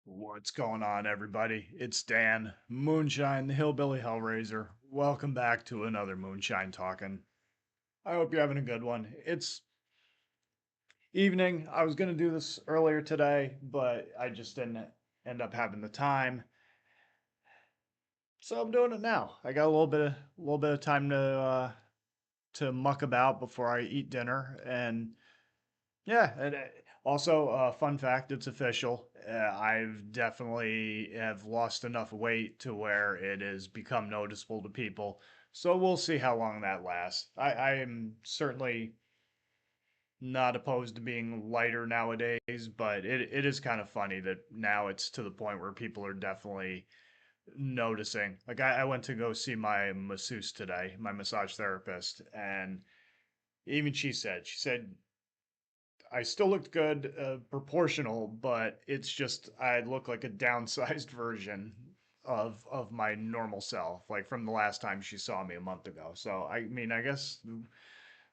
What's going on, everybody? It's Dan, Moonshine, the Hillbilly Hellraiser. Welcome back to another Moonshine Talking. I hope you're having a good one. It's evening. I was going to do this earlier today, but I just didn't end up having the time. So I'm doing it now. I got a little bit of time to muck about before I eat dinner, and yeah, and also, fun fact, it's official. I've definitely have lost enough weight to where it has become noticeable to people. So we'll see how long that lasts. I am certainly not opposed to being lighter nowadays, but it is kind of funny that now it's to the point where people are definitely noticing. Like I went to go see my masseuse today, my massage therapist, and even she said I still looked good, proportional, but it's just I look like a downsized version of my normal self, like from the last time she saw me a month ago. So I mean, I guess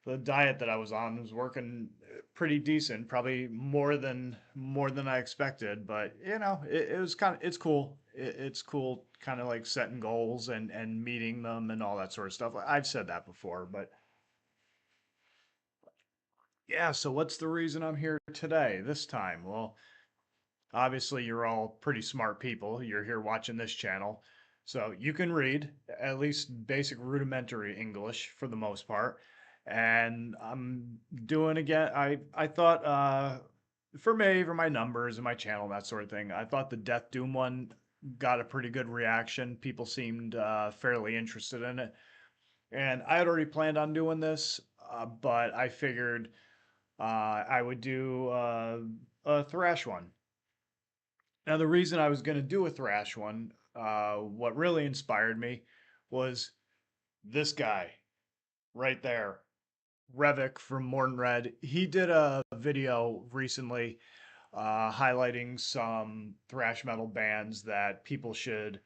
the diet that I was on was working pretty decent, probably more than I expected. But it was it's cool. It's cool, kind of like setting goals and meeting them and all that sort of stuff. I've said that before, but yeah. So what's the reason I'm here today? This time, well. Obviously, you're all pretty smart people. You're here watching this channel. So you can read at least basic rudimentary English for the most part. And I'm doing again. I thought for me, for my numbers and my channel, that sort of thing, I thought the Death Doom one got a pretty good reaction. People seemed fairly interested in it. And I had already planned on doing this, but I figured I would do a Thrash one. Now, the reason I was going to do a thrash one, what really inspired me was this guy right there, Revik from Morton Red. He did a video recently highlighting some thrash metal bands that people should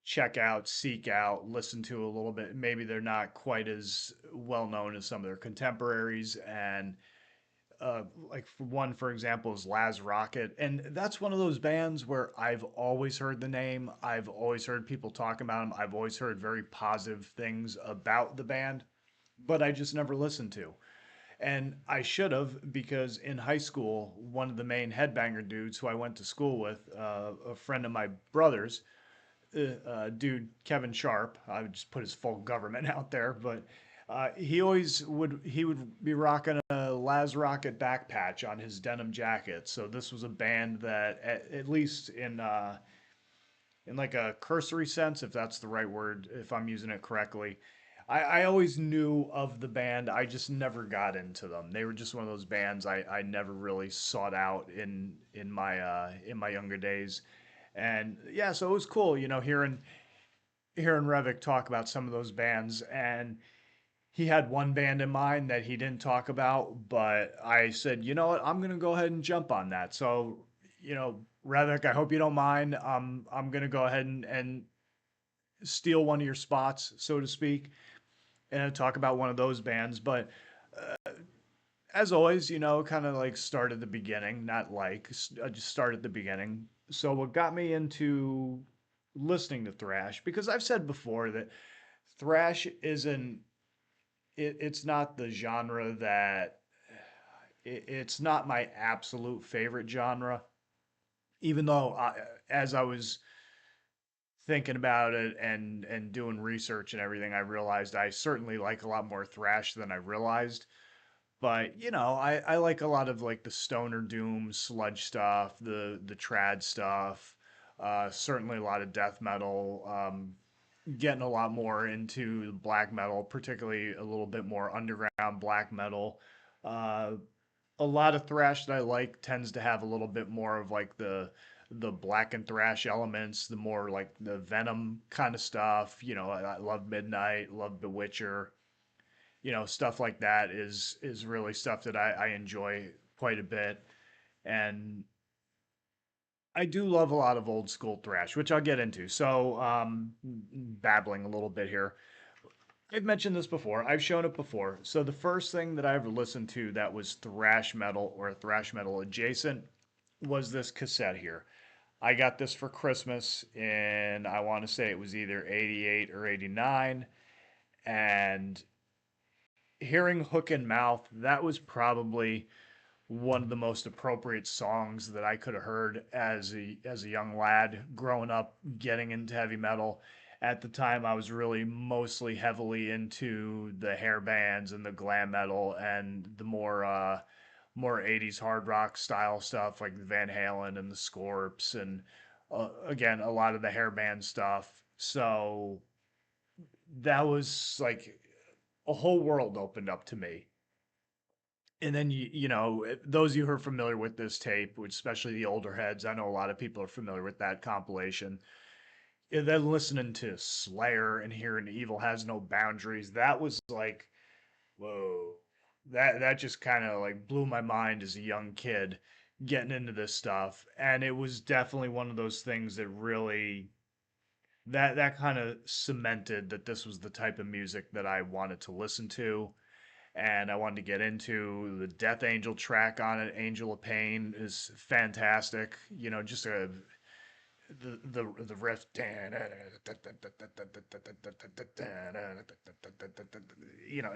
check out, seek out, listen to a little bit. Maybe they're not quite as well known as some of their contemporaries, and like for one, for example, is Laz Rocket. And that's one of those bands where I've always heard the name. I've always heard people talk about them. I've always heard very positive things about the band, but I just never listened to. And I should have, because in high school, one of the main headbanger dudes who I went to school with, a friend of my brother's, dude Kevin Sharp. I would just put his full government out there, but he would be rocking a Laz Rocket back patch on his denim jacket. So this was a band that at least in like a cursory sense, if that's the right word, if I'm using it correctly. I always knew of the band. I just never got into them. They were just one of those bands I never really sought out in my younger days. And yeah, so it was cool, hearing Revik talk about some of those bands, and he had one band in mind that he didn't talk about, but I said, you know what, I'm gonna go ahead and jump on that. So, Revik, I hope you don't mind. I'm gonna go ahead and steal one of your spots, so to speak, and talk about one of those bands. But as always, kind of like start at the beginning, not like I just start at the beginning. So what got me into listening to thrash, because I've said before that thrash isn't it's not the genre that it's not my absolute favorite genre, even though as I was thinking about it and doing research and everything, I realized I certainly like a lot more thrash than I realized. But I like a lot of like the stoner doom sludge stuff, the trad stuff, certainly a lot of death metal. Getting a lot more into black metal, particularly a little bit more underground black metal. Uh, a lot of thrash that I like tends to have a little bit more of like the black and thrash elements, the more like the Venom kind of stuff. I love Midnight, love Bewitcher. Stuff like that is really stuff that I enjoy quite a bit. And I do love a lot of old school thrash, which I'll get into. So, babbling a little bit here. I've mentioned this before. I've shown it before. So the first thing that I ever listened to that was thrash metal or thrash metal adjacent was this cassette here. I got this for Christmas, and I want to say it was either 88 or 89. And hearing Hook and Mouth, that was probably one of the most appropriate songs that I could have heard as a young lad growing up, getting into heavy metal. At the time, I was really mostly heavily into the hair bands and the glam metal and the more 80s hard rock style stuff like Van Halen and the Scorps and again a lot of the hair band stuff. So that was like a whole world opened up to me. And then those of you who are familiar with this tape, which especially the older heads, I know a lot of people are familiar with that compilation. And then listening to Slayer and hearing Evil Has No Boundaries, that was like, whoa. That just kind of like blew my mind as a young kid getting into this stuff. And it was definitely one of those things that really that kind of cemented that this was the type of music that I wanted to listen to and I wanted to get into. The Death Angel track on it, Angel of Pain, is fantastic. Just the riff,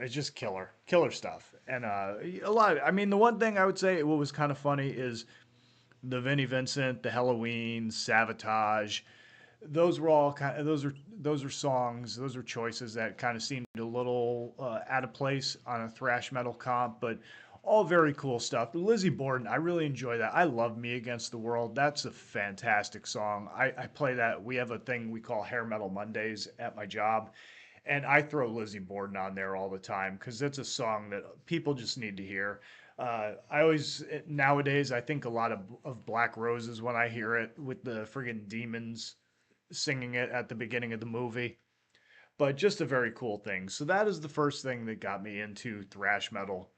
it's just killer stuff. And a lot. I mean, the one thing I would say what was kind of funny is the Vinnie Vincent, the Halloween, Savatage, those were all kind of those are songs, those are choices that kind of seemed a little out of place on a thrash metal comp, but all very cool stuff. But Lizzie Borden, I really enjoy that. I love Me Against the World. That's a fantastic song. I play that. We have a thing we call Hair Metal Mondays at my job, and I throw Lizzie Borden on there all the time because it's a song that people just need to hear. I always nowadays I think a lot of Black Roses when I hear it with the friggin' demons singing it at the beginning of the movie. But just a very cool thing. So that is the first thing that got me into thrash metal.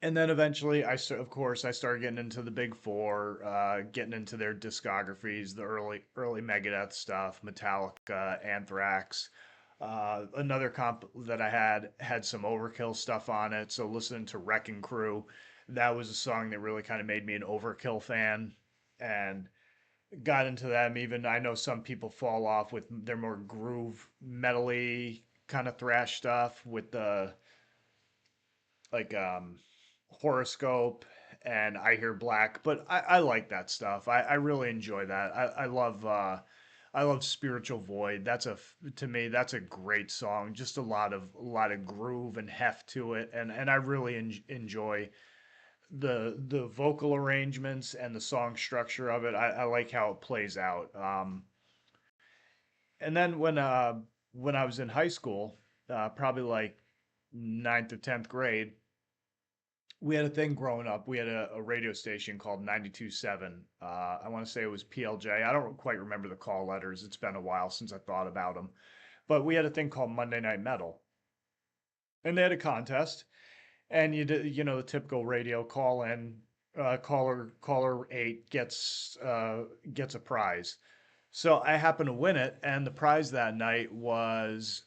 And then eventually, of course, I started getting into the big four, getting into their discographies, the early Megadeth stuff, Metallica, Anthrax. Another comp that I had some Overkill stuff on it. So listening to Wrecking Crew, that was a song that really kind of made me an Overkill fan. And got into them. Even I know some people fall off with their more groove metally kind of thrash stuff with the like horoscope and I Hear Black, but I like that stuff. I really enjoy that. I love Spiritual Void. To me that's a great song. Just a lot of groove and heft to it, and I really enjoy the vocal arrangements and the song structure of it. I like how it plays out. And then when I was in high school, probably like ninth or 10th grade, we had a thing growing up. We had a radio station called 92.7. I want to say it was PLJ. I don't quite remember the call letters. It's been a while since I thought about them. But we had a thing called Monday Night Metal. And they had a contest. And you did, the typical radio call in, caller eight gets a prize. So I happened to win it, and the prize that night was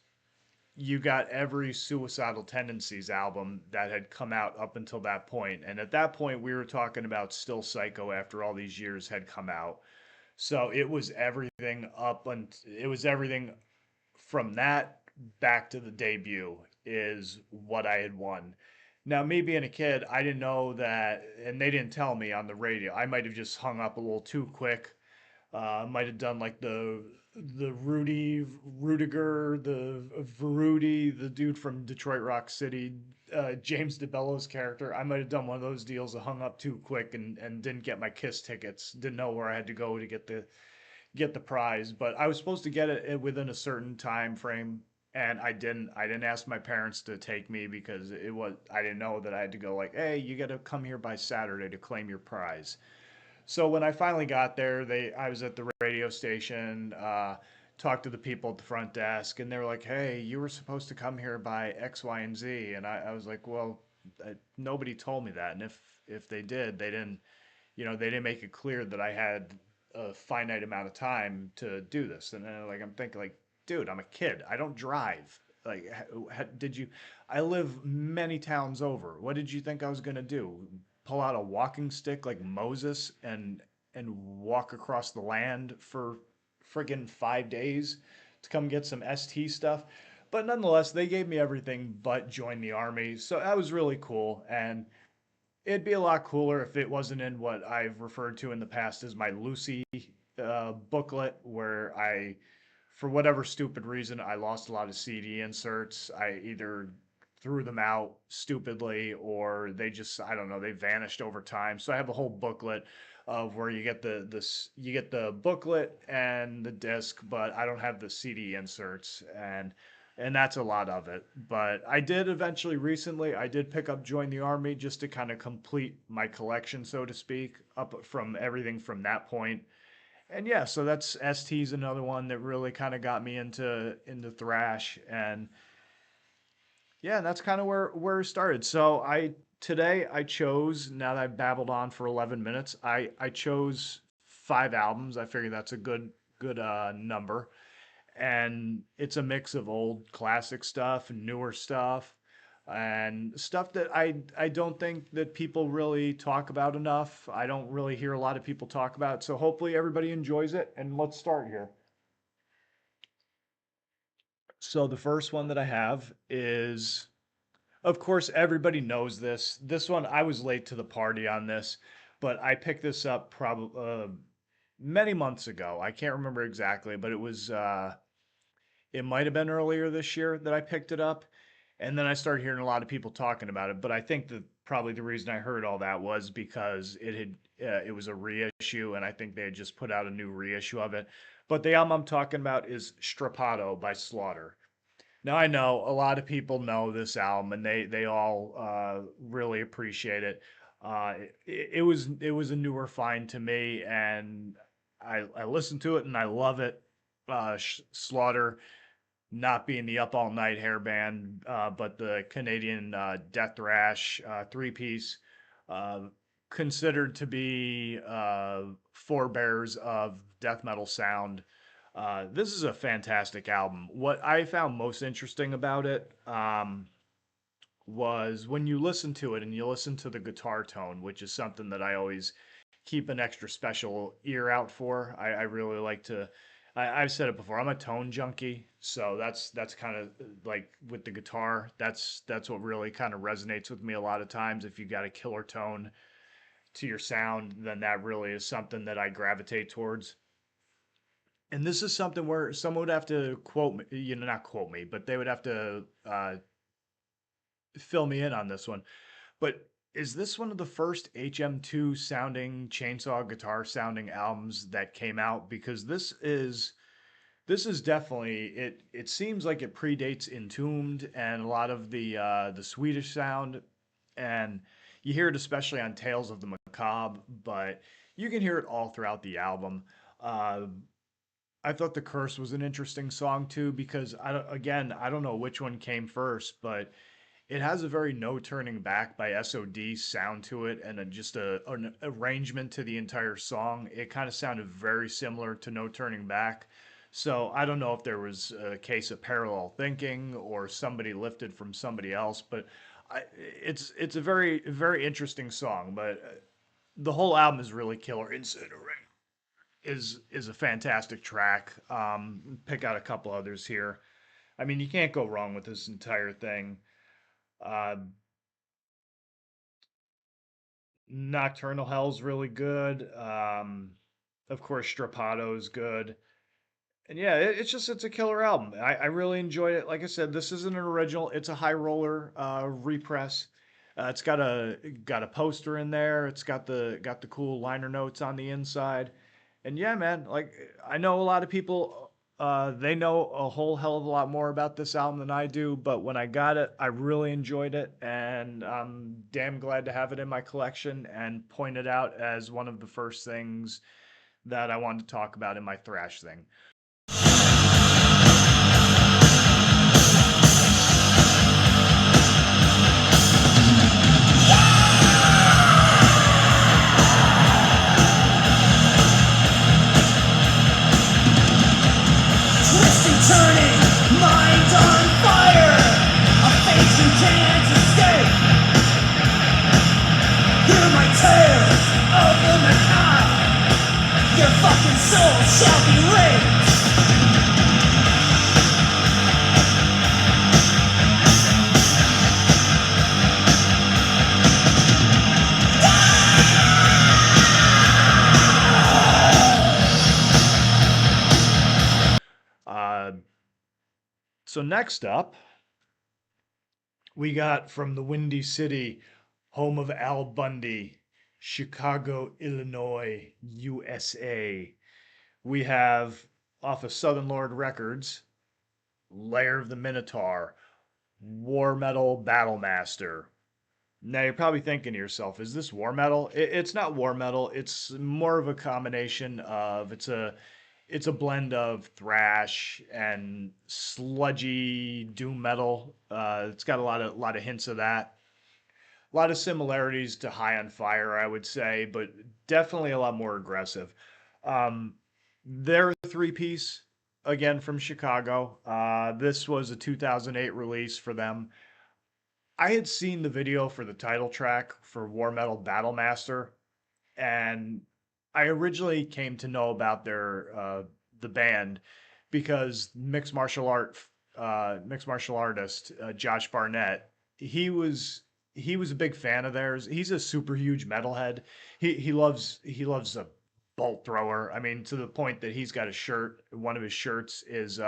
you got every Suicidal Tendencies album that had come out up until that point. And at that point, we were talking about Still Psycho after all these years had come out. So it was everything from that back to the debut is what I had won. Now, me being a kid, I didn't know that, and they didn't tell me on the radio. I might have just hung up a little too quick. Might have done like the Rudiger, the Veruti, the dude from Detroit Rock City, James DeBello's character. I might have done one of those deals that hung up too quick and didn't get my Kiss tickets. Didn't know where I had to go to get the prize, but I was supposed to get it within a certain time frame, and I didn't. I didn't ask my parents to take me because I didn't know that I had to go like, hey, you got to come here by Saturday to claim your prize. So when I finally got there, I was at the radio station, talked to the people at the front desk, and they were like, "Hey, you were supposed to come here by X, Y, and Z." And I was like, "Well, nobody told me that, and if they did, they didn't make it clear that I had a finite amount of time to do this." And then, like I'm thinking, like, dude, I'm a kid. I don't drive. Like, did you? I live many towns over. What did you think I was gonna do? pull out a walking stick like Moses and walk across the land for friggin' 5 days to come get some ST stuff. But nonetheless, they gave me everything but join the army. So that was really cool. And it'd be a lot cooler if it wasn't in what I've referred to in the past as my Lucy booklet, where for whatever stupid reason, I lost a lot of CD inserts. I either threw them out stupidly or they just, I don't know, they vanished over time. So I have a whole booklet of where you get you get the booklet and the disc, but I don't have the CD inserts, and that's a lot of it. But I did eventually recently, I did pick up Join the Army just to kind of complete my collection, so to speak, up from everything from that point. And yeah, so that's ST's another one that really kind of got me into thrash. And yeah, that's kind of where it started. So I today I chose, now that I've babbled on for 11 minutes, I chose 5 albums. I figured that's a good number, and it's a mix of old classic stuff and newer stuff and stuff that I don't think that people really talk about enough. I don't really hear a lot of people talk about. So hopefully everybody enjoys it, and let's start here. So the first one that I have is, of course, everybody knows this. This one, I was late to the party on this, but I picked this up probably many months ago. I can't remember exactly, but it might have been earlier this year that I picked it up. And then I started hearing a lot of people talking about it. But I think that probably the reason I heard all that was because it was a reissue, and I think they had just put out a new reissue of it. But the album I'm talking about is Strapato by Slaughter. Now I know a lot of people know this album, and they all really appreciate it. It was a newer find to me, and I listened to it and I love it. Slaughter, not being the Up All Night hair band, but the Canadian death thrash three piece, uh, considered to be forebears of death metal sound. This is a fantastic album. What I found most interesting about it was when you listen to it and you listen to the guitar tone, which is something that I always keep an extra special ear out for. I really like to. I've said it before. I'm a tone junkie, so that's kind of like with the guitar. That's what really kind of resonates with me a lot of times. If you got a killer tone to your sound, then that really is something that I gravitate towards. And this is something where someone would have to quote me, not quote me, but they would have to fill me in on this one. But is this one of the first HM2 sounding chainsaw guitar sounding albums that came out? Because this is definitely it. It seems like it predates Entombed and a lot of the Swedish sound, and you hear it especially on Tales of the Macabre, but you can hear it all throughout the album. Uh, I thought The Curse was an interesting song too because again, I don't know which one came first, but it has a very No Turning Back by SOD sound to it, and just an arrangement to the entire song. It kind of sounded very similar to No Turning Back. So I don't know if there was a case of parallel thinking or somebody lifted from somebody else, but it's a very interesting song. But the whole album is really killer. Incinerate is a fantastic track. Pick out a couple others here. I mean, you can't go wrong with this entire thing. Uh, Nocturnal Hell's really good. Of course, Strapato's good. And yeah, it's a killer album. I really enjoyed it. Like I said, this isn't an original. It's a high roller repress. It's got a poster in there. It's got the cool liner notes on the inside. And yeah, man, like I know a lot of people they know a whole hell of a lot more about this album than I do, but when I got it, I really enjoyed it, and I'm damn glad to have it in my collection and point it out as one of the first things that I wanted to talk about in my thrash thing. Turning, mind on fire, a face you can't escape. Hear my your fucking soul shall be raped. Uh, so next up, we got from the Windy City, home of Al Bundy, Chicago, Illinois, USA. We have off of Southern Lord Records, Lair of the Minotaur, War Metal Battle Master. Now you're probably thinking to yourself, is this war metal? It's not war metal. It's more of a combination of it's a blend of thrash and sludgy doom metal. It's got a lot of hints of that. A lot of similarities to High on Fire, I would say, but definitely a lot more aggressive. Um, they're a three piece again from Chicago. This was a 2008 release for them. I had seen the video for the title track for War Metal Battle Master, and I originally came to know about their the band because mixed martial artist Josh Barnett. He was a big fan of theirs. He's a super huge metalhead. He loves a bolt thrower. I mean, to the point that he's got a shirt. One of his shirts is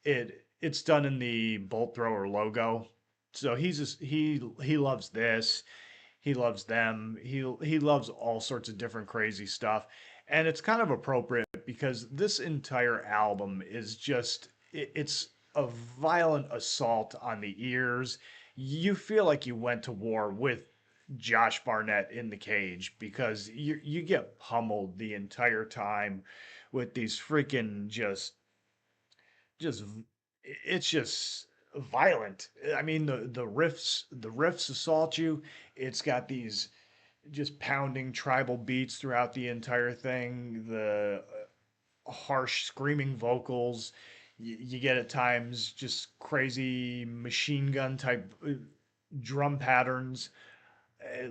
it's done in the bolt thrower logo. So he loves this. He loves them. He loves all sorts of different crazy stuff. And it's kind of appropriate because this entire album is just it's a violent assault on the ears. You feel like you went to war with Josh Barnett in the cage because you get pummeled the entire time with these freaking just it's just violent. I mean the riffs assault you. It's got these just pounding tribal beats throughout the entire thing. The harsh screaming vocals. You get at times just crazy machine gun type drum patterns, uh,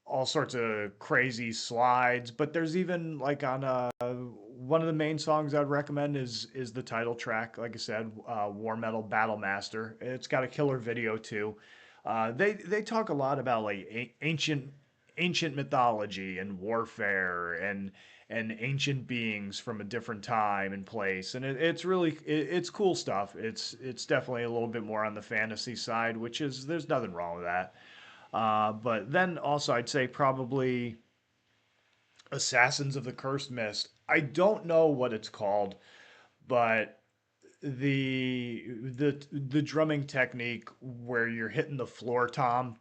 all sorts of crazy slides. But there's even like on one of the main songs I'd recommend is the title track. Like I said, War Metal Battle Master. It's got a killer video too. They talk a lot about like ancient mythology and warfare and ancient beings from a different time and place, and it's really it's cool stuff. It's definitely a little bit more on the fantasy side, which is there's nothing wrong with that. But then also, I'd say probably Assassins of the Cursed Mist. I don't know what it's called, but the drumming technique where you're hitting the floor tom.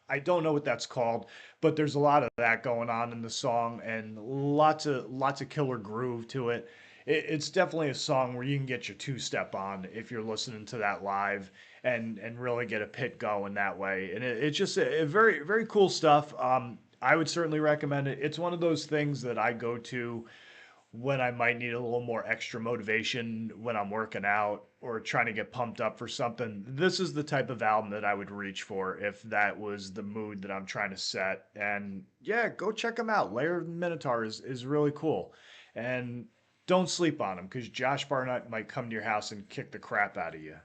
I don't know what that's called, but there's a lot of that going on in the song and lots of killer groove to it. It's definitely a song where you can get your two step on if you're listening to that live and really get a pit going that way. And it's just very very cool stuff. I would certainly recommend it. It's one of those things that I go to when I might need a little more extra motivation when I'm working out or trying to get pumped up for something. This is the type of album that I would reach for if that was the mood that I'm trying to set. And yeah, go check them out. Lair of the Minotaur is really cool. And don't sleep on them because Josh Barnett might come to your house and kick the crap out of you.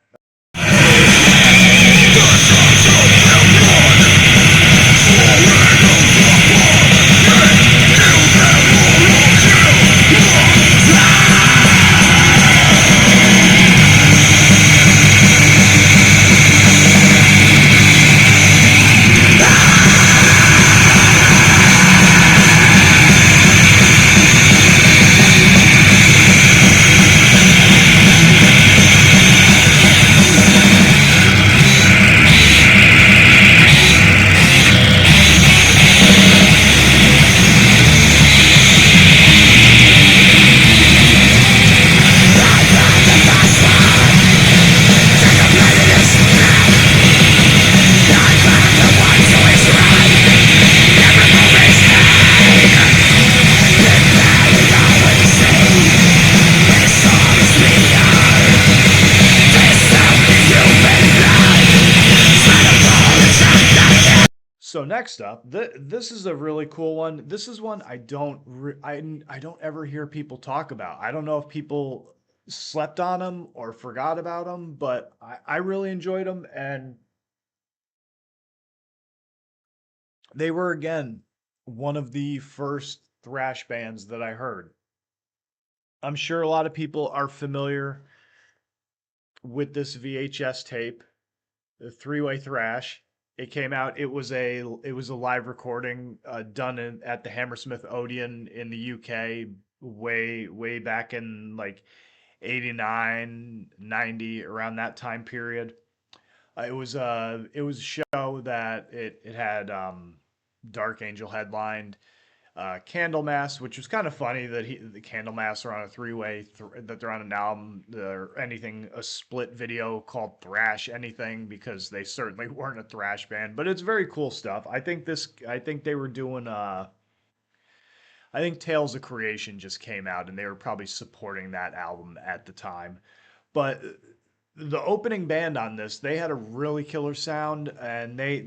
So next up, this is a really cool one. This is one I don't ever hear people talk about. I don't know if people slept on them or forgot about them, but I really enjoyed them, and they were again one of the first thrash bands that I heard. I'm sure a lot of people are familiar with this VHS tape, the three-way thrash. It came out. It was a live recording done at the Hammersmith Odeon in the UK way back in like 89, 90, around that time period. It was a show that it had Dark Angel headlined, Candlemass, which was kind of funny that the Candlemass are on a that they're on an album or anything, a split video called Thrash anything, because they certainly weren't a thrash band, but it's very cool stuff. I think they were doing I think Tales of Creation just came out, and they were probably supporting that album at the time. But the opening band on this, they had a really killer sound, and they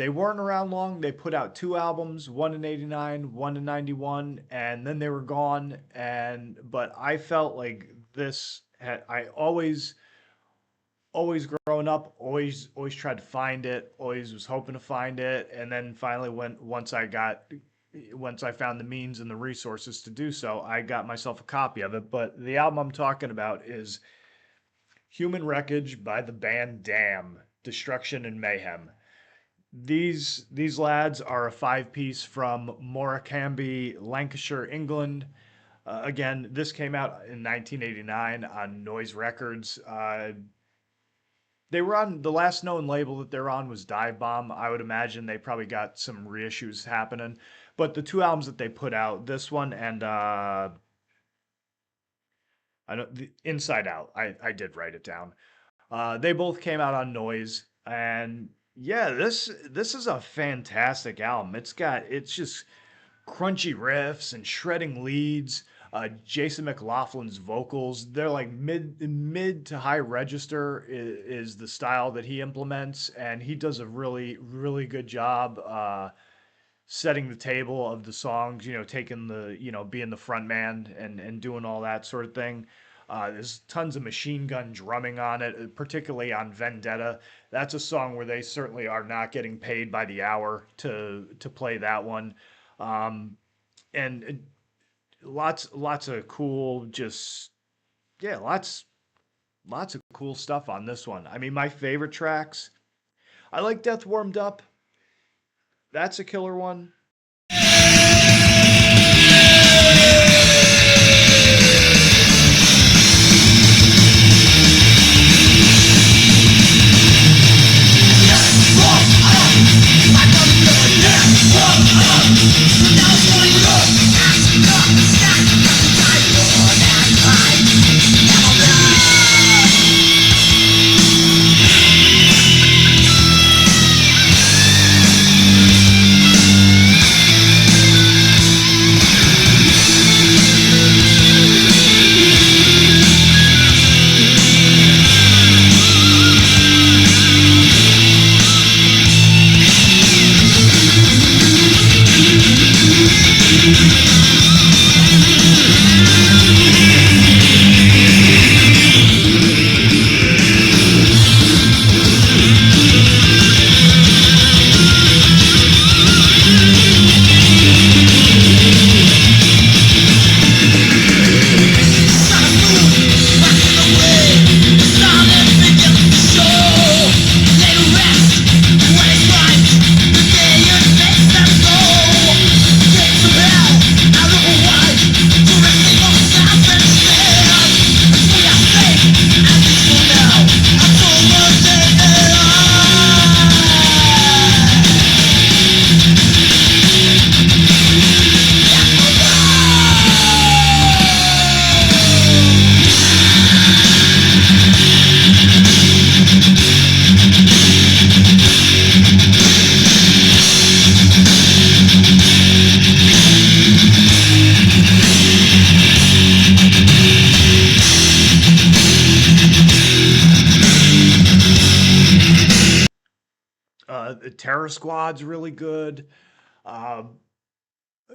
weren't around long. They put out two albums, one in 89, one in 91, and then they were gone. And but I felt like I always growing up, always tried to find it, always was hoping to find it, and then finally once I found the means and the resources to do so, I got myself a copy of it. But the album I'm talking about is Human Wreckage by the band Damn, Destruction and Mayhem. These lads are a five-piece from Morecambe, Lancashire, England. Again, this came out in 1989 on Noise Records. They were on the last known label that they're on was Dive Bomb. I would imagine they probably got some reissues happening. But the two albums that they put out, this one and I don't the Inside Out. I did write it down. They both came out on Noise, and yeah, this is a fantastic album. It's just crunchy riffs and shredding leads. Jason McLaughlin's vocals, they're like mid to high register is the style that he implements, and he does a really good job setting the table of the songs. You know, taking the being the front man and doing all that sort of thing. There's tons of machine gun drumming on it, particularly on Vendetta. That's a song where they certainly are not getting paid by the hour to play that one. And lots of cool, just yeah, lots of cool stuff on this one. I mean, my favorite tracks, I like Death Warmed Up. That's a killer one. The Terror Squad's really good. Um,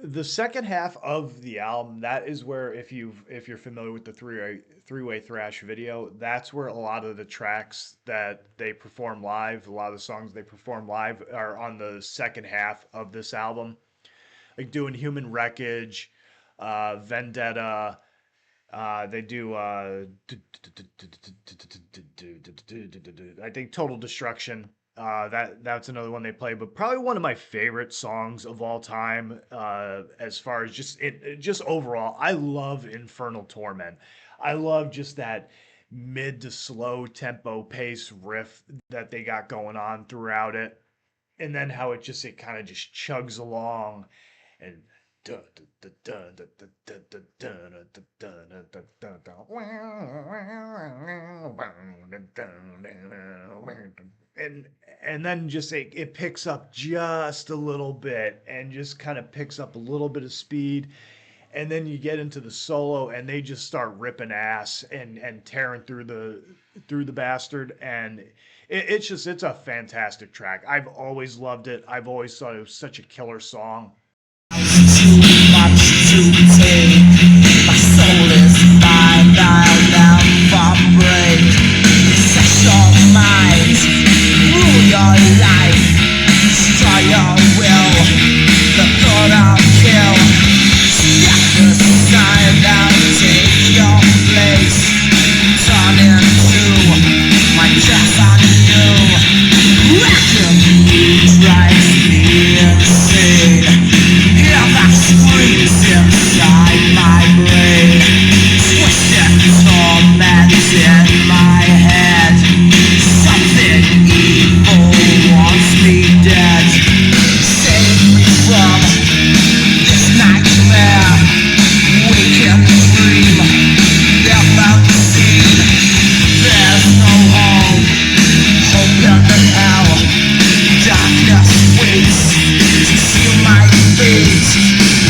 the second half of the album, that is where if you're familiar with the three-way thrash video, that's where a lot of the tracks that they perform live, a lot of the songs they perform live are on the second half of this album. Like doing Human Wreckage, Vendetta, they do I think Total Destruction. That's another one they play, but probably one of my favorite songs of all time. As far as just overall, I love Infernal Torment. I love just that mid to slow tempo pace riff that they got going on throughout it, and then how it kind of just chugs along and and and then just it picks up just a little bit and just kind of picks up a little bit of speed, and then you get into the solo and they just start ripping ass and tearing through the bastard, and it's a fantastic track. I've always loved it. I've always thought it was such a killer song. Too much to take. My soul is mine, I'll never break. Set your mind, rule your life, destroy your will. The thought I'll kill. Step aside, I'll take your place. Turn into my death on you. Reckon you drives me insane. Yeah, that screams inside my brain. Twisted torment in my head. Something evil wants me dead. Save me from this nightmare. Wake and dream. Never seen. There's no hope. Hope in the hell. Darkness waits to see my fate.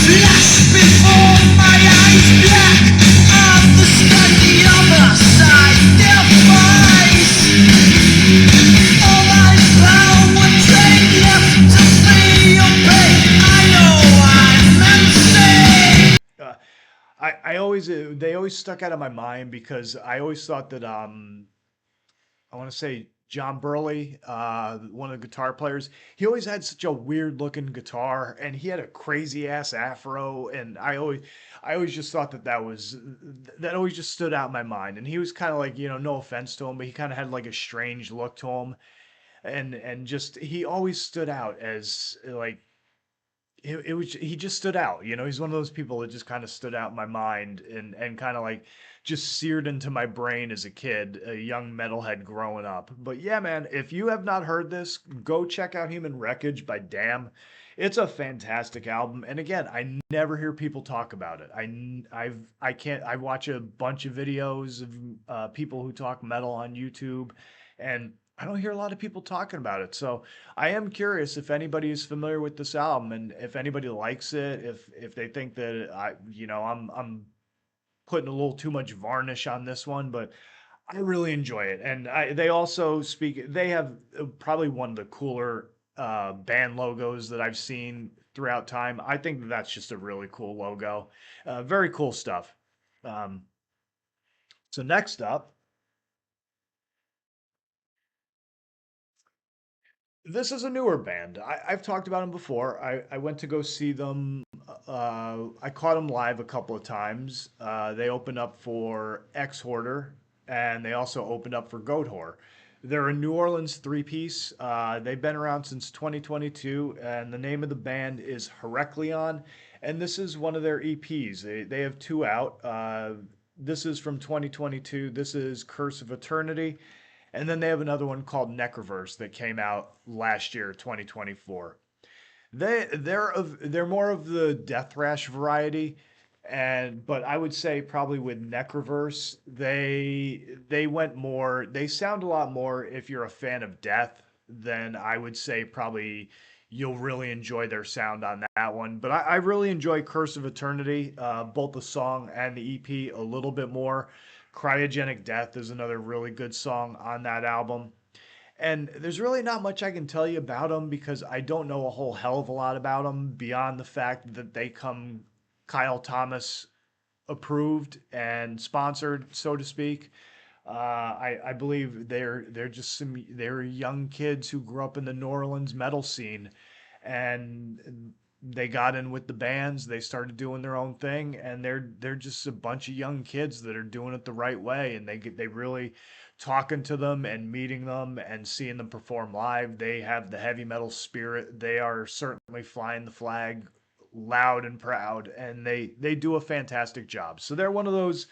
Flash before my eyes, black. Understand the other side, their fight. All my power take left to feel your pain. I know I'm insane. Uh, I always they always stuck out of my mind because I always thought that I want to say John Burley, one of the guitar players, he always had such a weird looking guitar and he had a crazy ass afro. And I always just thought that always just stood out in my mind. And he was kind of like, no offense to him, but he kind of had like a strange look to him. And just, he always stood out as like, it was he just stood out. He's one of those people that just kind of stood out in my mind and kind of like just seared into my brain as a kid, a young metalhead growing up. But yeah, man, if you have not heard this, go check out Human Wreckage by Damn. It's a fantastic album, and again, I never hear people talk about it. I can't. I watch a bunch of videos of people who talk metal on YouTube, and I don't hear a lot of people talking about it. So I am curious if anybody is familiar with this album and if anybody likes it, if they think that I'm putting a little too much varnish on this one, but I really enjoy it. And they also they have probably one of the cooler band logos that I've seen throughout time. I think that's just a really cool logo. Very cool stuff. Um, so next up, this is a newer band. I've talked about them before. I went to go see them. I caught them live a couple of times. They opened up for Ex Hoarder, and they also opened up for Goat Whore. They're a New Orleans three-piece. They've been around since 2022, and the name of the band is Heracleon, and this is one of their EPs. They have two out. This is from 2022. This is Curse of Eternity. And then they have another one called Necroverse that came out last year, 2024. They're more of the death thrash variety, and but I would say probably with Necroverse they went more, they sound a lot more, if you're a fan of death, then I would say probably you'll really enjoy their sound on that one. But I really enjoy Curse of Eternity, both the song and the EP a little bit more. Cryogenic Death is another really good song on that album. And there's really not much I can tell you about them because I don't know a whole hell of a lot about them beyond the fact that they come Kyle Thomas approved and sponsored, so to speak. I believe they're just they're young kids who grew up in the New Orleans metal scene, and they got in with the bands. They started doing their own thing, and they're just a bunch of young kids that are doing it the right way, and they really talking to them and meeting them and seeing them perform live. They have the heavy metal spirit. They are certainly flying the flag loud and proud, and they do a fantastic job. So they're one of those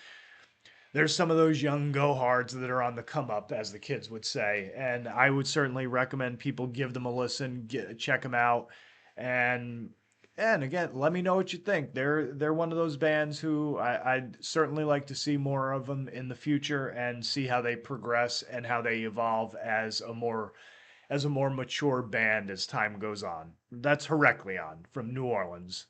there's some of those young go-hards that are on the come up, as the kids would say. And I would certainly recommend people give them a listen, check them out, and and again, let me know what you think. They're one of those bands who I'd certainly like to see more of them in the future and see how they progress and how they evolve as a more mature band as time goes on. That's Heracleon from New Orleans.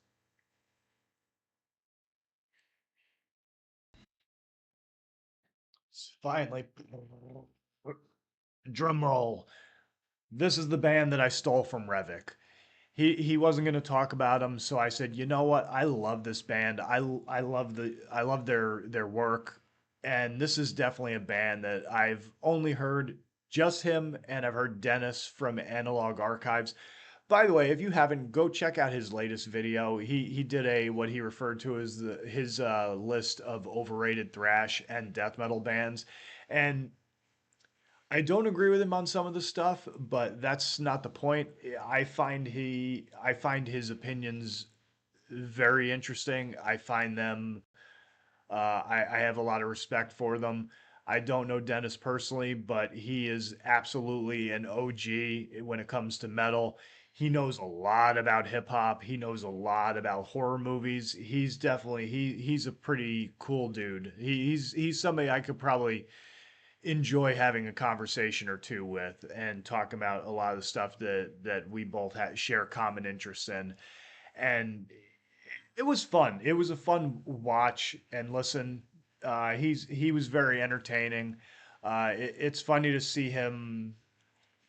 Finally, drum roll. This is the band that I stole from Revik. He wasn't going to talk about them, so I said, you know what? I love this band. I love their work, and this is definitely a band that I've only heard just him, and I've heard Dennis from Analog Archives. By the way, if you haven't, go check out his latest video. He did a what he referred to as his list of overrated thrash and death metal bands, and I don't agree with him on some of the stuff, but that's not the point. I find his opinions very interesting. I find them I have a lot of respect for them. I don't know Dennis personally, but he is absolutely an OG when it comes to metal. He knows a lot about hip hop. He knows a lot about horror movies. He's definitely he's a pretty cool dude. He's somebody I could probably enjoy having a conversation or two with and talk about a lot of the stuff that we both share common interests in. And it was fun. It was a fun watch and listen. He was very entertaining. It's funny to see him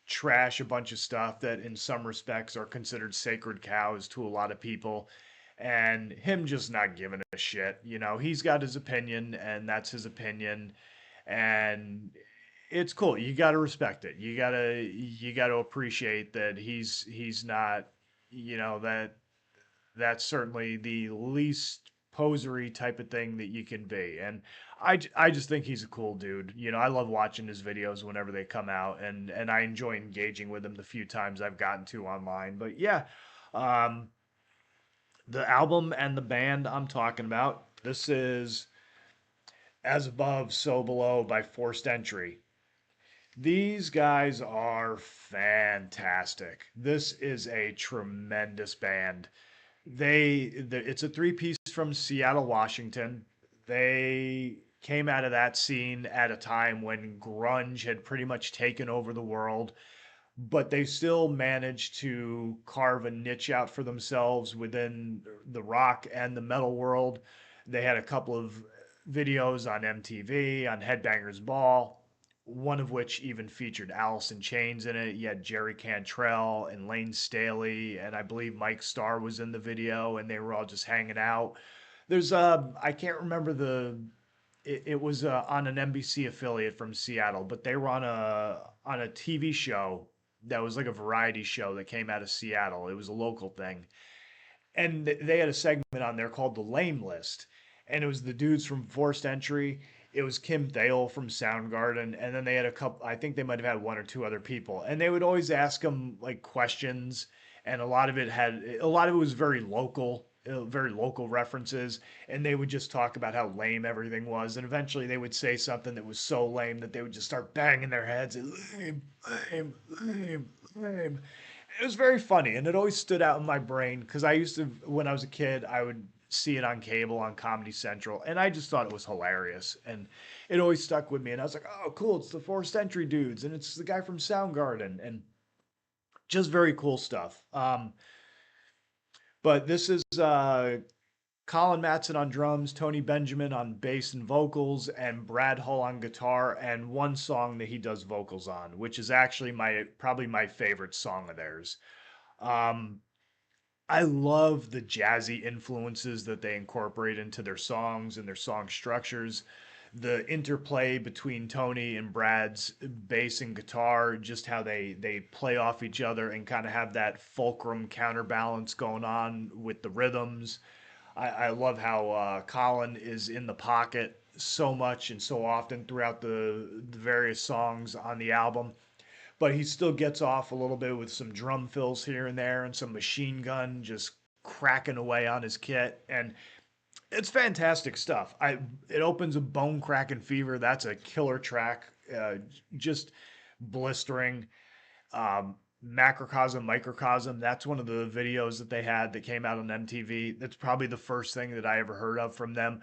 trash a bunch of stuff that in some respects are considered sacred cows to a lot of people, and him just not giving a shit. You know, he's got his opinion and that's his opinion, and it's cool. You got to respect it. You got to appreciate that he's not, you know, that's certainly the least posery type of thing that you can be. And I just think he's a cool dude. You know, I love watching his videos whenever they come out, and I enjoy engaging with him the few times I've gotten to online. But yeah, um, the album and the band I'm talking about. This is As Above, So Below by Forced Entry. These guys are fantastic. This is a tremendous band. It's a three piece from Seattle, Washington. They came out of that scene at a time when grunge had pretty much taken over the world, but they still managed to carve a niche out for themselves within the rock and the metal world. They had a couple of videos on MTV, on Headbangers Ball, one of which even featured Alice in Chains in it. You had Jerry Cantrell and Lane Staley, and I believe Mike Starr was in the video, and they were all just hanging out. There's I can't remember it was on an NBC affiliate from Seattle, but they were on a TV show that was like a variety show that came out of Seattle. It was a local thing, and they had a segment on there called the Lame List, and it was the dudes from Forced Entry. It was Kim Thale from Soundgarden, and then they had a couple. I think they might have had one or two other people, and they would always ask them like questions, and a lot of it was very local references, and they would just talk about how lame everything was, and eventually they would say something that was so lame that they would just start banging their heads, and lame, lame, lame, lame. It was very funny, and it always stood out in my brain because I used to, when I was a kid, I would see it on cable on Comedy Central, and I just thought it was hilarious, and it always stuck with me. And I was like, "Oh, cool! It's the Forced Entry dudes, and it's the guy from Soundgarden, and just very cool stuff." But this is Colin Matson on drums, Tony Benjamin on bass and vocals, and Brad Hull on guitar, and one song that he does vocals on, which is actually my probably my favorite song of theirs. Um, I love the jazzy influences that they incorporate into their songs and their song structures. The interplay between Tony and Brad's bass and guitar, just how they play off each other and kind of have that fulcrum counterbalance going on with the rhythms. I love how Colin is in the pocket so much and so often throughout the various songs on the album, but he still gets off a little bit with some drum fills here and there and some machine gun just cracking away on his kit, and it's fantastic stuff. I It opens a Bone Cracking Fever. That's a killer track, just blistering. Macrocosm, Microcosm. That's one of the videos that they had that came out on MTV. That's probably the first thing that I ever heard of from them.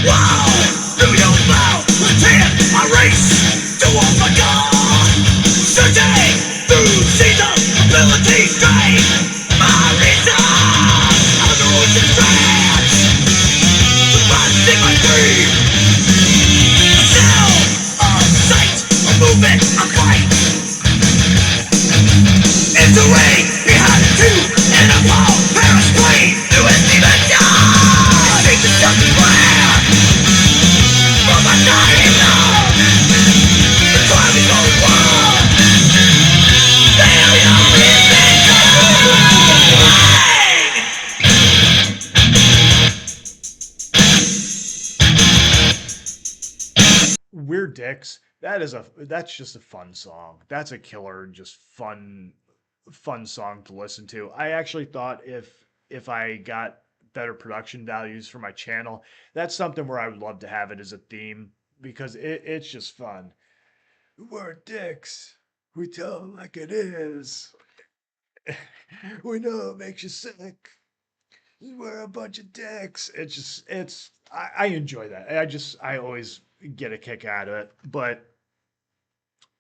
Wow! Do you bow? Pretend I race to all my God! Searching through seasons, abilities drain my reason! I'm the ocean trance! Surviving my dream! A sound, a sight, a movement, a fight! Entering behind the tube in a ball, Paris plane, newest dimension! I think the something rare! From my dying love, the driving whole world, failure is Weird Dicks. That's just a fun song. That's a killer, just fun song to listen to. I actually thought if I got better production values for my channel, that's something where I would love to have it as a theme because it's just fun. We're dicks. We tell them like it is. We know it makes you sick. We're a bunch of dicks. I enjoy that. I always get a kick out of it. But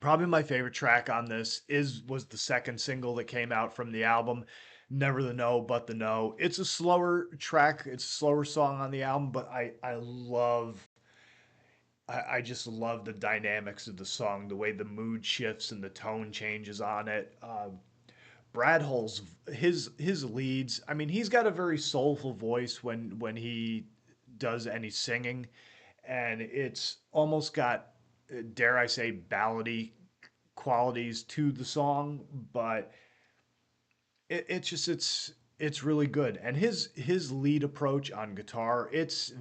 probably my favorite track on this is was the second single that came out from the album, Never the No, But the No. It's a slower track, it's a slower song on the album, but I just love the dynamics of the song, the way the mood shifts and the tone changes on it. Brad Hull's his leads. I mean, he's got a very soulful voice when he does any singing, and it's almost got, dare I say, ballady qualities to the song, but it's really good. And his lead approach on guitar, it's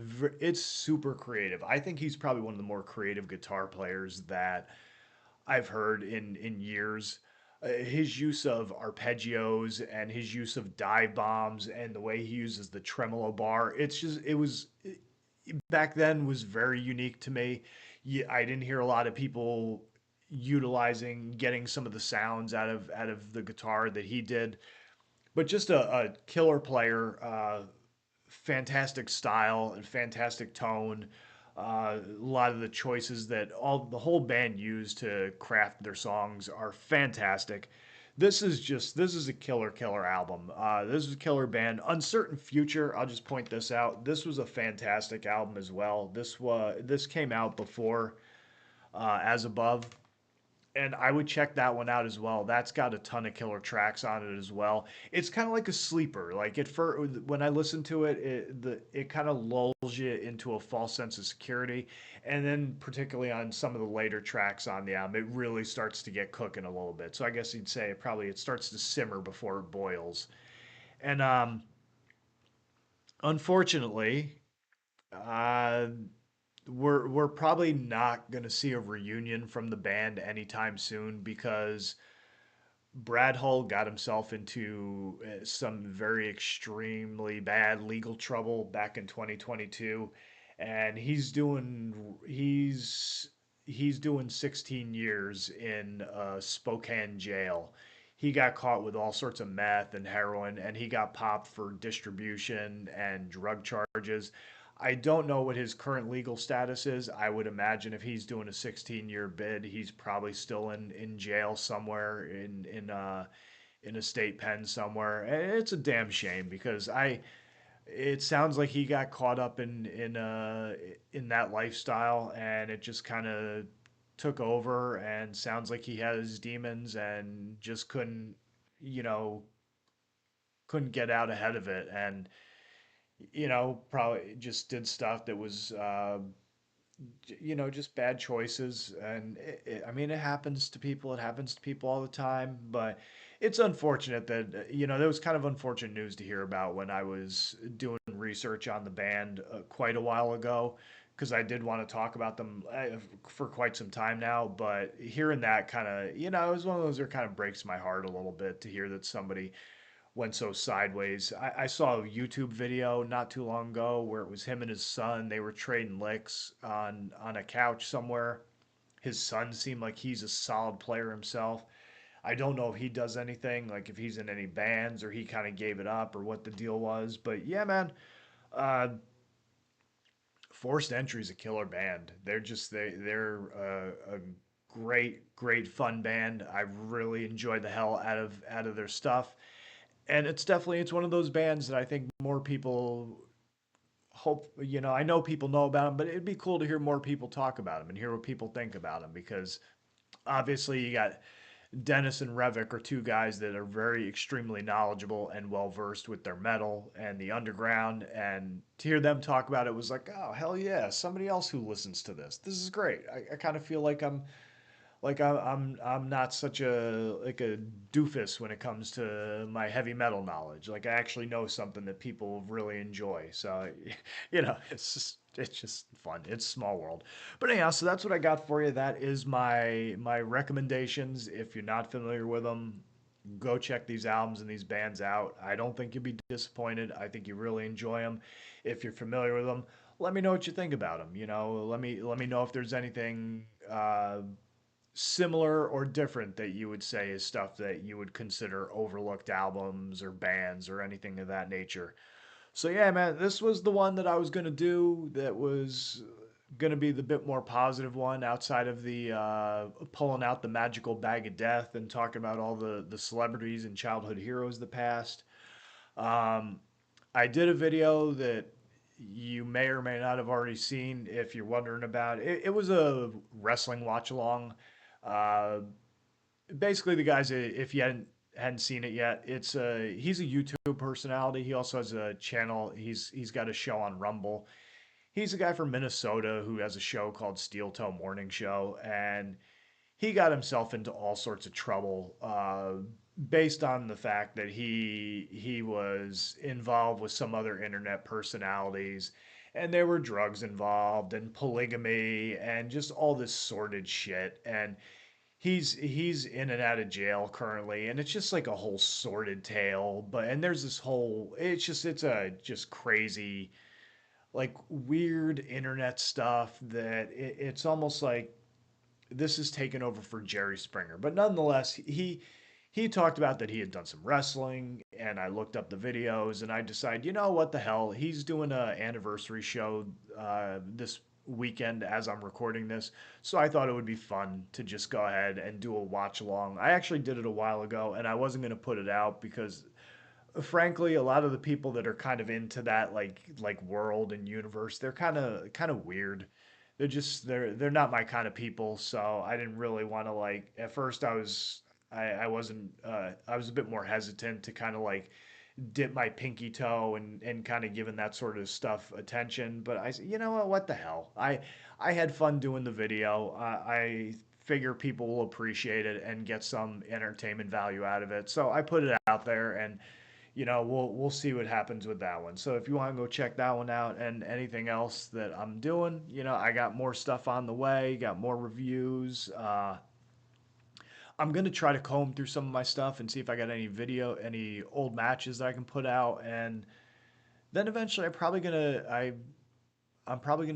super creative. I think he's probably one of the more creative guitar players that I've heard in years. His use of arpeggios and his use of dive bombs and the way he uses the tremolo bar, it was back then was very unique to me. Yeah, I didn't hear a lot of people utilizing getting some of the sounds out of the guitar that he did, but just a killer player, fantastic style and fantastic tone. A lot of the choices that all the whole band used to craft their songs are fantastic. This is a killer album. This is a killer band. Uncertain Future. I'll just point this out. This was a fantastic album as well. This came out before As Above, and I would check that one out as well. That's got a ton of killer tracks on it as well. It's kind of like a sleeper. Like when I listen to it, it kind of lulls you into a false sense of security, and then particularly on some of the later tracks on the album, it really starts to get cooking a little bit. So I guess you'd say it starts to simmer before it boils. And unfortunately, uh, we're probably not going to see a reunion from the band anytime soon because Brad Hull got himself into some very extremely bad legal trouble back in 2022, and he's doing 16 years in Spokane jail. he got caught with all sorts of meth and heroin, and he got popped for distribution and drug charges. I don't know what his current legal status is. I would imagine if he's doing a 16-year bid, he's probably still in jail somewhere in a state pen somewhere. And it's a damn shame because I it sounds like he got caught up in that lifestyle, and it just kind of took over, and sounds like he has demons and just you know couldn't get out ahead of it, and probably just did stuff that was just bad choices. And I mean, it happens to people. It happens to people all the time. But it's unfortunate that, there was kind of unfortunate news to hear about when I was doing research on the band quite a while ago, because I did want to talk about them for quite some time now. But hearing that kind of, it was one of those that kind of breaks my heart a little bit to hear that somebody went so sideways. I saw a YouTube video not too long ago where it was him and his son. They were trading licks on a couch somewhere. His son seemed like he's a solid player himself. I don't know if he does anything, like if he's in any bands or he kind of gave it up or what the deal was. But yeah, man, uh, Forced Entry's a killer band. They're a great fun band. I really enjoyed the hell out of their stuff, and it's one of those bands that I think more people hope, I know people know about them, but it'd be cool to hear more people talk about them and hear what people think about them, because obviously you got Dennis and Revik are two guys that are very extremely knowledgeable and well versed with their metal and the underground, and to hear them talk about it was like, oh hell yeah, somebody else who listens to this is great. I kind of feel like I'm not such a doofus when it comes to my heavy metal knowledge. Like I actually know something that people really enjoy. So, it's just fun. It's small world. But anyhow, so that's what I got for you. That is my recommendations. If you're not familiar with them, go check these albums and these bands out. I don't think you'll be disappointed. I think you really enjoy them. If you're familiar with them, let me know what you think about them. Let me know if there's anything similar or different that you would say is stuff that you would consider overlooked albums or bands or anything of that nature. So yeah, man, this was the one that I was gonna do. That was gonna be the bit more positive one outside of the pulling out the magical bag of death and talking about all the celebrities and childhood heroes of the past. Um, I did a video that you may or may not have already seen if you're wondering about it. It was a wrestling watch along. Uh, Basically, the guys, if you hadn't seen it yet, he's a YouTube personality. He also has a channel. He's got a show on Rumble. He's a guy from Minnesota who has a show called Steel Toe Morning Show, and he got himself into all sorts of trouble based on the fact that he was involved with some other internet personalities, and there were drugs involved and polygamy and just all this sordid shit. And he's in and out of jail currently, and it's just like a whole sordid tale. But and there's this whole it's a just crazy, like, weird internet stuff that it's almost like this is taken over for Jerry Springer. But nonetheless, he talked about that he had done some wrestling, and I looked up the videos, and I decided, what the hell? He's doing a anniversary show this weekend as I'm recording this, so I thought it would be fun to just go ahead and do a watch along. I actually did it a while ago, and I wasn't going to put it out because frankly, a lot of the people that are kind of into that like world and universe, they're kind of weird. They're not my kind of people, so I didn't really want to, like, at first I wasn't I was a bit more hesitant to kind of like dip my pinky toe and kind of giving that sort of stuff attention. But I said, what the hell? I had fun doing the video. I figure people will appreciate it and get some entertainment value out of it. So I put it out there, and we'll see what happens with that one. So if you want to go check that one out and anything else that I'm doing, I got more stuff on the way, got more reviews. I'm gonna try to comb through some of my stuff and see if I got any old matches that I can put out, and then eventually I'm probably gonna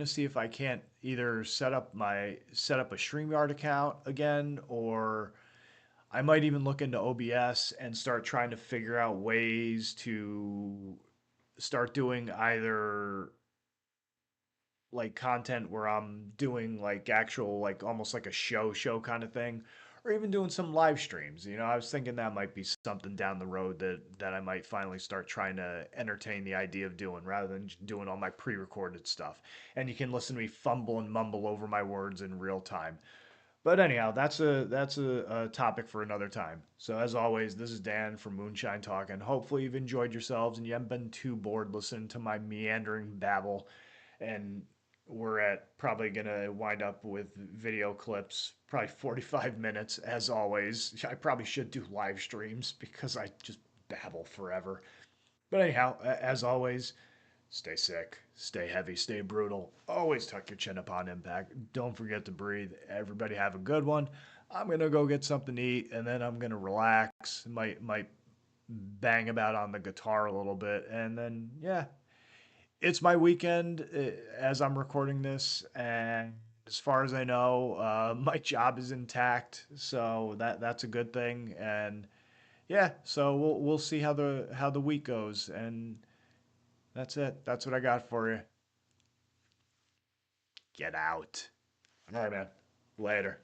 see if I can't either set up a StreamYard account again, or I might even look into OBS and start trying to figure out ways to start doing either like content where I'm doing like actual like almost like a show kind of thing, or even doing some live streams. You know, I was thinking that might be something down the road that I might finally start trying to entertain the idea of doing rather than doing all my pre-recorded stuff. And you can listen to me fumble and mumble over my words in real time. But anyhow, that's a topic for another time. So as always, this is Dan from Moonshine Talk, and hopefully you've enjoyed yourselves and you haven't been too bored listening to my meandering babble. And we're at probably gonna wind up with video clips, probably 45 minutes as always. I probably should do live streams because I just babble forever. But anyhow, as always, stay sick, stay heavy, stay brutal. Always tuck your chin upon impact. Don't forget to breathe. Everybody have a good one. I'm gonna go get something to eat and then I'm gonna relax. Might bang about on the guitar a little bit and then yeah, it's my weekend as I'm recording this, and as far as I know, my job is intact, so that's a good thing. And yeah, so we'll see how the week goes, and that's it. That's what I got for you. Get out. All right, man. Later.